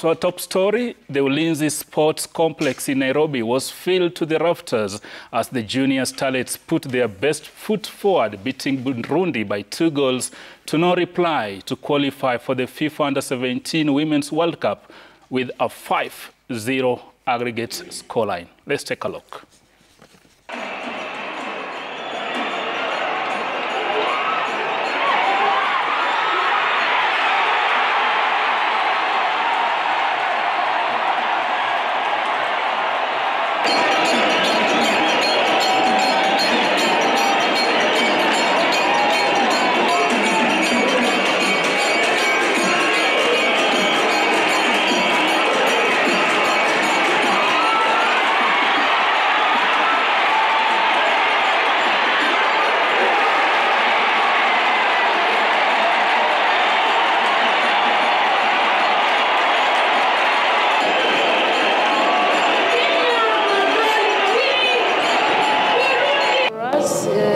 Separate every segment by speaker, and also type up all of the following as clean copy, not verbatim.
Speaker 1: to our top story. The Ulinzi Sports Complex in Nairobi was filled to the rafters as the junior starlets put their best foot forward, beating Burundi by 2 goals to no reply to qualify for the FIFA Under-17 Women's World Cup with a 5-0 aggregate scoreline. Let's take a look.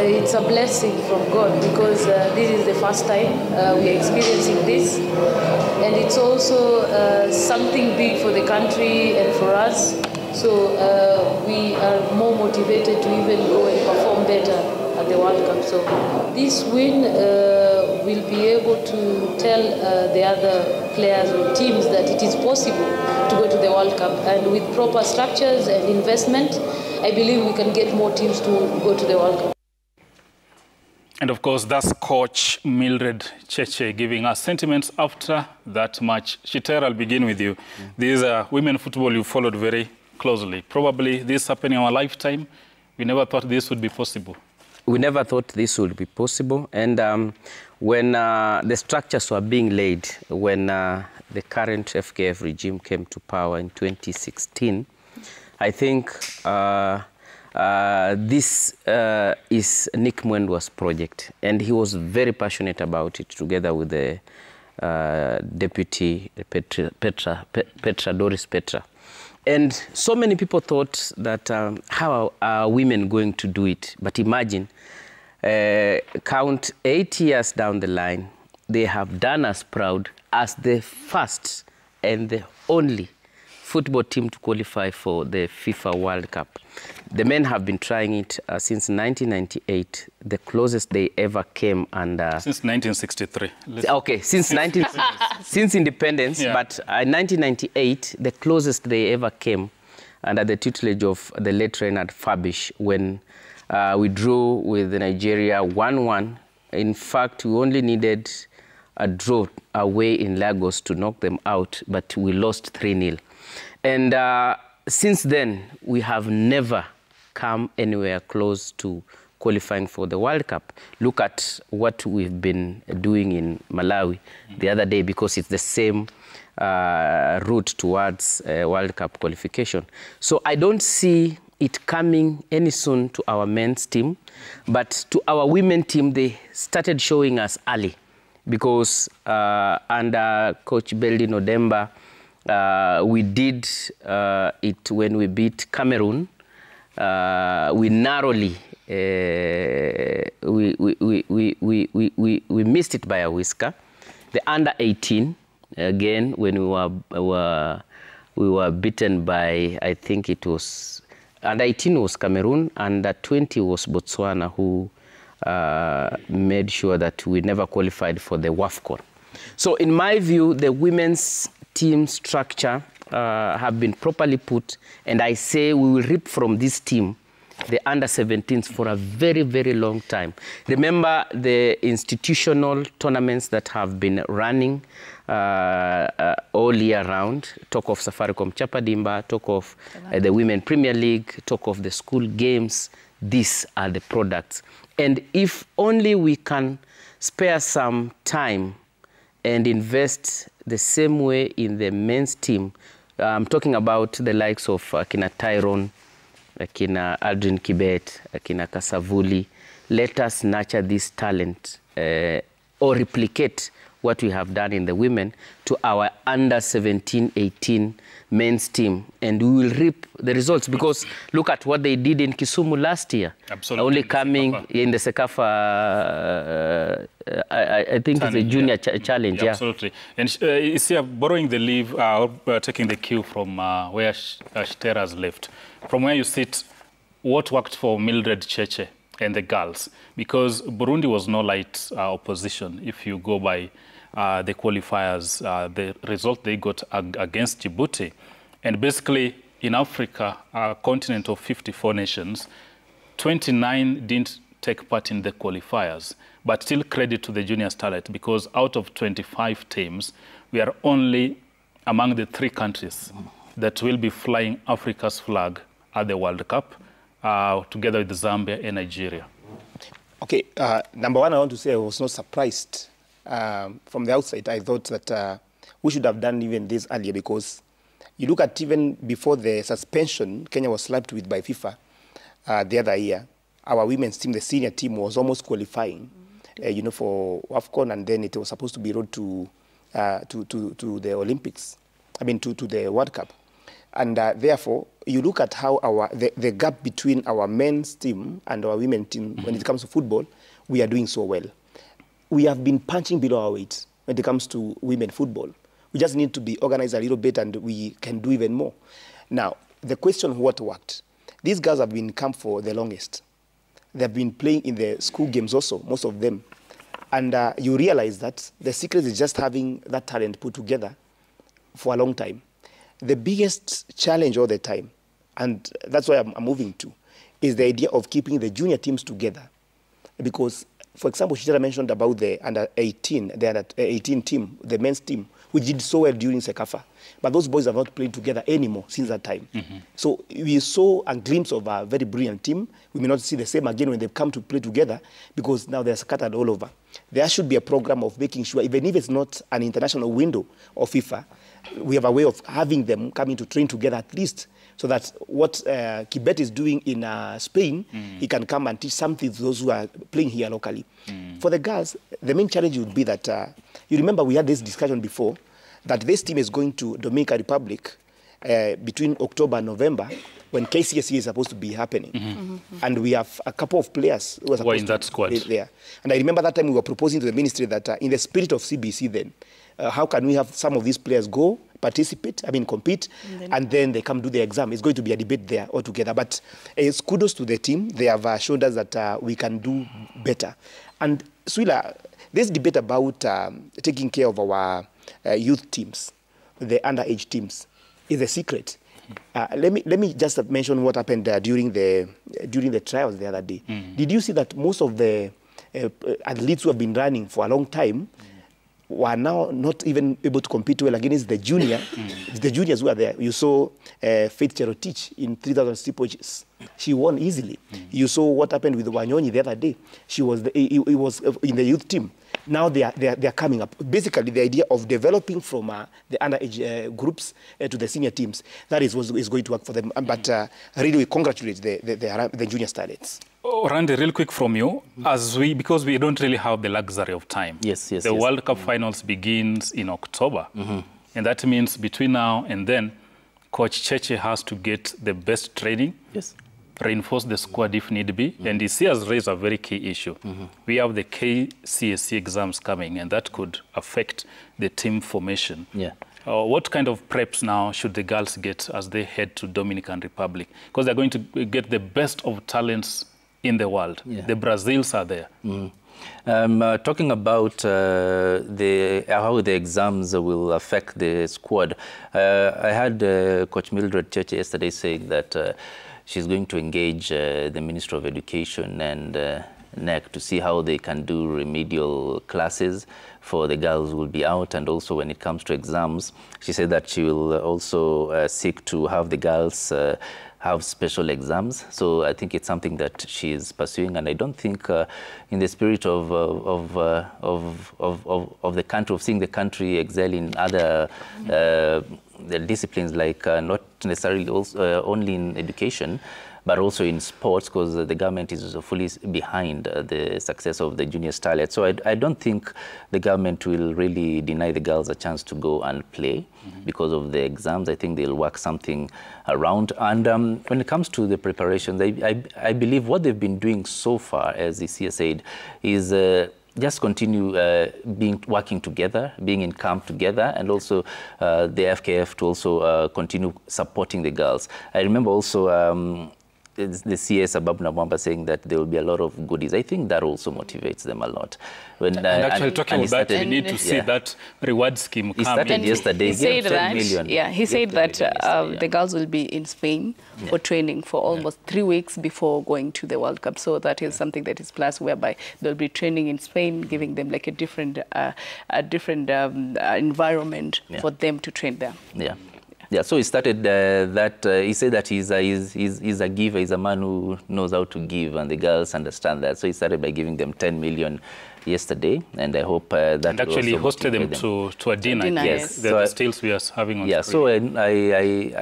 Speaker 2: It's a blessing from God because this is the first time we are experiencing this, and it's also something big for the country and for us. So we are more motivated to even go and perform better at the World Cup. So this win will be able to tell the other players or teams that it is possible to go to the World Cup, and with proper structures and investment, I believe we can get more teams to go to the World Cup.
Speaker 1: And of course, that's Coach Mildred Cheche giving us sentiments after that match. Shitera, I'll begin with you. This is women football you followed very closely. Probably this happened in our lifetime. We never thought this would be possible.
Speaker 3: We never thought this would be possible. And when the structures were being laid, when the current FKF regime came to power in 2016, I think this is Nick Mwendwa's project, and he was very passionate about it together with the deputy Doris Petra. And so many people thought that how are women going to do it? But imagine, count 8 years down the line, they have done us proud as the first and the only football team to qualify for the FIFA World Cup. The men have been trying it since 1998, the closest they ever came. And
Speaker 1: since 1963.
Speaker 3: Okay, since independence, yeah. But in 1998, the closest they ever came under the tutelage of the late Reinhard Fabisch, when we drew with Nigeria 1-1. In fact, we only needed a draw away in Lagos to knock them out, but we lost 3-0. And since then, we have never come anywhere close to qualifying for the World Cup. Look at what we've been doing in Malawi the other day, because it's the same route towards World Cup qualification. So I don't see it coming any soon to our men's team, but to our women team, they started showing us early, because under Coach Beldi Nodemba, we did it when we beat Cameroon. We narrowly we missed it by a whisker. The under-18 again, when we were beaten by, I think it was under-18 was Cameroon, under-20 was Botswana, who made sure that we never qualified for the WAFCON. So in my view, the women's team structure have been properly put, and I say we will reap from this team, the under-17s, for a very, very long time. Remember the institutional tournaments that have been running all year round. Talk of Safaricom Chapadimba, talk of the Women Premier League, talk of the school games. These are the products. And if only we can spare some time and invest the same way in the men's team. I'm talking about the likes of Akina Tyrone, Akina Aldrin Kibet, Akina Kasavuli. Let us nurture this talent or replicate what we have done in the women to our under 17, 18 men's team, and we will reap the results, because look at what they did in Kisumu last year.
Speaker 1: Absolutely.
Speaker 3: Only coming in the Sekafa, I think it's a junior challenge.
Speaker 1: Yeah, absolutely. And you see, borrowing the leave, taking the cue from where Shtera has left, from where you sit, what worked for Mildred Cheche and the girls? Because Burundi was no light opposition. If you go by the qualifiers, the result they got against Djibouti. And basically, in Africa, a continent of 54 nations, 29 didn't take part in the qualifiers. But still credit to the junior starlet, because out of 25 teams, we are only among the 3 countries that will be flying Africa's flag at the World Cup, together with Zambia and Nigeria.
Speaker 4: Okay, number one, I want to say I was not surprised. From the outside, I thought that we should have done even this earlier, because you look at even before the suspension Kenya was slapped with by FIFA the other year, our women's team, the senior team, was almost qualifying, you know, for AFCON, and then it was supposed to be road to the Olympics, I mean to the World Cup. And therefore, you look at how the gap between our men's team and our women's team when it comes to football, we are doing so well. We have been punching below our weight when it comes to women football. We just need to be organized a little bit, and we can do even more. Now, the question, what worked? These girls have been in camp for the longest. They've been playing in the school games also, most of them. And you realize that the secret is just having that talent put together for a long time. The biggest challenge all the time, and that's why I'm moving to, is the idea of keeping the junior teams together. Because, for example, Shitara mentioned about the under 18, the under 18 team, the men's team, which did so well during Sekafa. But those boys have not played together anymore since that time. So we saw a glimpse of a very brilliant team. We may not see the same again when they come to play together, because now they're scattered all over. There should be a program of making sure, even if it's not an international window of FIFA, we have a way of having them coming to train together at least, so that what Kibet is doing in Spain, he can come and teach something to those who are playing here locally. For the girls, the main challenge would be that, you remember we had this discussion before, that this team is going to Dominican Republic between October and November, when KCSE is supposed to be happening. And we have a couple of players who are supposed
Speaker 1: in that squad.
Speaker 4: be there. And I remember that time we were proposing to the ministry that in the spirit of CBC then, how can we have some of these players go, participate, compete, and then they come do the exam. It's going to be a debate there altogether. But it's kudos to the team. They have showed us that we can do better. And Swila, this debate about taking care of our youth teams, the underage teams, is a secret. Let me just mention what happened during the trials the other day. Did you see that most of the athletes who have been running for a long time were now not even able to compete well against the junior, the juniors who are there? You saw Faith Cherotich in 3,000 steeplechases. She won easily. You saw what happened with Wanyonyi the other day. He was in the youth team. Now they are coming up. Basically, the idea of developing from the underage groups to the senior teams, that is what is going to work for them. But really, we congratulate the junior starlets.
Speaker 1: Oh, Randy, real quick from you, because we don't really have the luxury of time. The World Cup finals begins in October, and that means between now and then, Coach Cheche has to get the best training, reinforce the squad if need be, and he has raised a very key issue. We have the KCSE exams coming, and that could affect the team formation. What kind of preps now should the girls get as they head to Dominican Republic? Because they're going to get the best of talents in the world. The Brazils are there.
Speaker 5: Talking about how the exams will affect the squad, I had Coach Mildred Cheche yesterday saying that she's going to engage the Ministry of Education and NEC to see how they can do remedial classes for the girls who will be out. And also when it comes to exams, she said that she will also seek to have the girls have special exams. So I think it's something that she is pursuing, and I don't think in the spirit of the country, of seeing the country excel in other the disciplines, like not necessarily also, only in education, but also in sports, because the government is fully behind the success of the junior starlets. So I don't think the government will really deny the girls a chance to go and play because of the exams. I think they'll work something around. And when it comes to the preparations, I believe what they've been doing so far, as the CS said, is just continue working together, being in camp together, and also the FKF to also continue supporting the girls. I remember also the CS Abab Nawamba saying that there will be a lot of goodies. I think that also motivates them a lot. When,
Speaker 1: and actually talking about that, we need to see that reward scheme come.
Speaker 5: He started yesterday.
Speaker 6: He said that, he said that the girls will be in Spain for training for almost 3 weeks before going to the World Cup. So that is something that is plus, whereby they'll be training in Spain, giving them like a different environment for them to train there.
Speaker 5: Yeah, so he started he said that he's a giver, he's a man who knows how to give, and the girls understand that. So he started by giving them 10 million yesterday, and I hope that and
Speaker 1: actually hosted them to a dinner.
Speaker 5: Yes,
Speaker 1: the stills we are having on
Speaker 5: screen. So I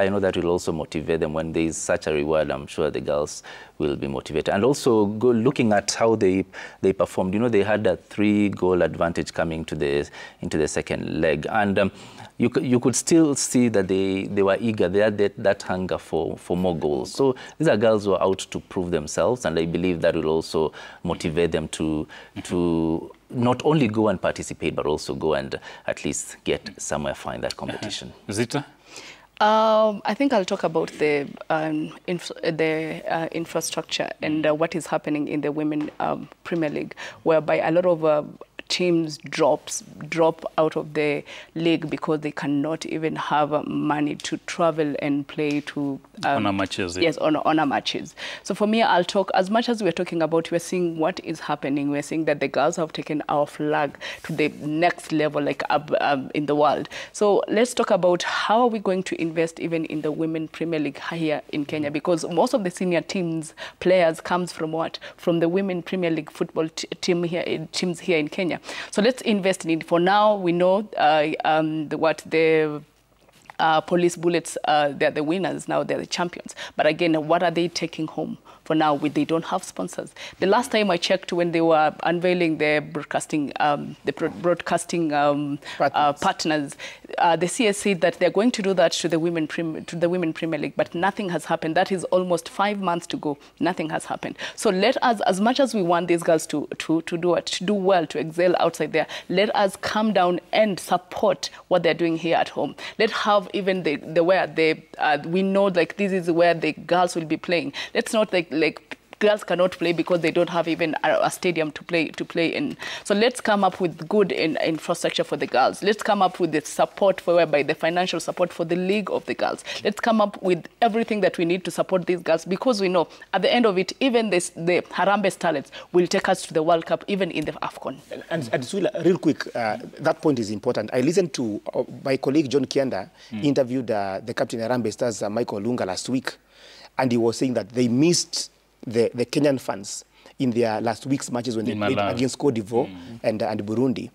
Speaker 5: know that will also motivate them. When there is such a reward, I'm sure the girls will be motivated. And also looking at how they performed. You know, they had a 3-goal advantage coming into the second leg, and you could still see that they were eager. They had that hunger for more goals. So these are girls who are out to prove themselves, and I believe that will also motivate them to not only go and participate, but also go and at least get somewhere far in that competition.
Speaker 1: Zita?
Speaker 6: I think I'll talk about the infrastructure and what is happening in the Women Premier League, whereby a lot of teams drop out of the league because they cannot even have money to travel and play to
Speaker 1: honor matches.
Speaker 6: Yes, honor matches. So for me, I'll talk, as much as we're talking about, we're seeing what is happening. We're seeing that the girls have taken our flag to the next level, like in the world. So let's talk about how are we going to invest even in the Women Premier League here in Kenya, because most of the senior players comes from what? From the Women Premier League football teams here in Kenya. So let's invest in it. For now, we know Police Bullets, they're the winners now, they're the champions. But again, what are they taking home? For now, they don't have sponsors. The last time I checked, when they were unveiling their broadcasting, partners, the CS said that they're going to do that to the Women Premier League, but nothing has happened. That is almost 5 months to go. Nothing has happened. So let us, as much as we want these girls to do well, to excel outside there, let us come down and support what they're doing here at home. Let's have even we know like this is where the girls will be playing. Let's not like girls cannot play because they don't have even a stadium to play in. So let's come up with good infrastructure for the girls. Let's come up with the support whereby the financial support for the league of the girls. Let's come up with everything that we need to support these girls, because we know at the end of it, even the Harambee Starlets will take us to the World Cup, even in the AFCON.
Speaker 4: And Suila, real quick, that point is important. I listened to my colleague John Kianda interviewed the captain of Harambee Stars, Michael Lunga, last week, and he was saying that they missed the Kenyan fans in their last week's matches when they played against Cote d'Ivoire and Burundi.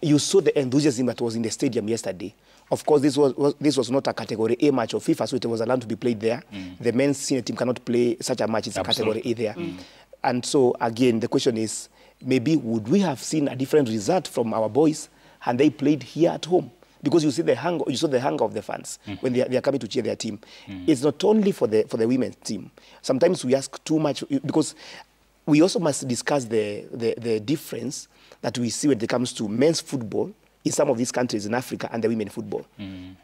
Speaker 4: You saw the enthusiasm that was in the stadium yesterday. Of course, this was not a Category A match of FIFA, so it was allowed to be played there. The men's senior team cannot play such a match. It's a Category A there. And so, again, the question is, maybe would we have seen a different result from our boys had they played here at home? Because you saw the hunger of the fans when they are coming to cheer their team. It's not only for the women's team. Sometimes we ask too much, because we also must discuss the difference that we see when it comes to men's football in some of these countries in Africa and the women football.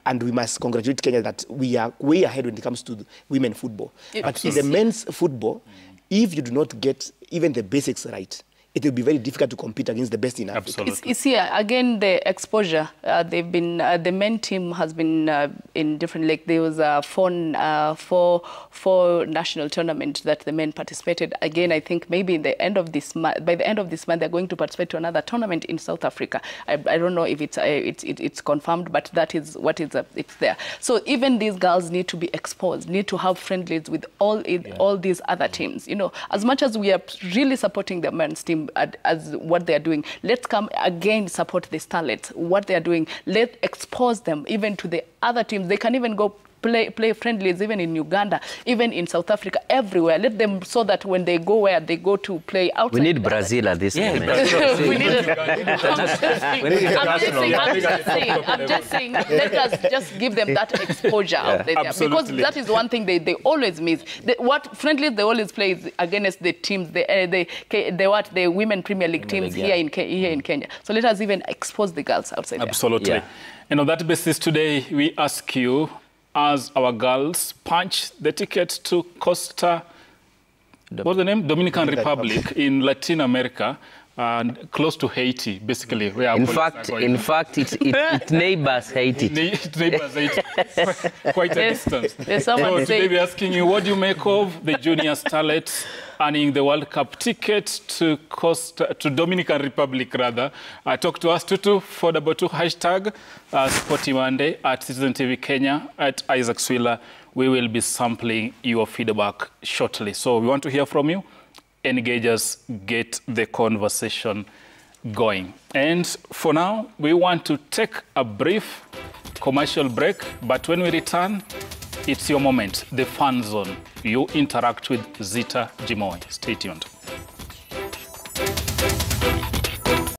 Speaker 4: And we must congratulate Kenya that we are way ahead when it comes to women football. But in the men's football, if you do not get even the basics right, it will be very difficult to compete against the best in Africa.
Speaker 6: It's here again, the exposure. They've been the men team has been in different. Like there was four national tournaments that the men participated. Again, I think maybe by the end of this month, they're going to participate to another tournament in South Africa. I don't know if it's confirmed, but that is what is it's there. So even these girls need to be exposed, need to have friendlies with all these other teams. You know, as much as we are really supporting the men's team as what they're doing, let's come again support the starlets, what they're doing. Let's expose them even to the other teams. They can even go play friendlies even in Uganda, even in South Africa, everywhere. Let them, so that when they go where they go to play outside.
Speaker 3: We need Brazil at this moment.
Speaker 6: We need I'm just saying, let us just give them that exposure out there. Because that is one thing they always miss. What friendlies they always play is against the teams, the Women Premier League teams here in Kenya. So let us even expose the girls outside there.
Speaker 1: Absolutely. And on that basis today, we ask you, as our girls punch the ticket to what's the name? Dominican Republic in Latin America, and close to Haiti, basically. Where
Speaker 3: in fact, it neighbors Haiti.
Speaker 1: It neighbors Haiti. Quite a distance.
Speaker 6: So
Speaker 1: today we're asking you, what do you make of the junior starlets earning the World Cup ticket to Dominican Republic, rather? Talk to us, Tutu, 422, hashtag Sporty Monday, at Citizen TV Kenya, at Isaac Swiller. We will be sampling your feedback shortly. So we want to hear from you. Engage us, get the conversation going. And for now, we want to take a brief commercial break, but when we return, it's your moment, the fun zone. You interact with Zita Jimoy. Stay tuned.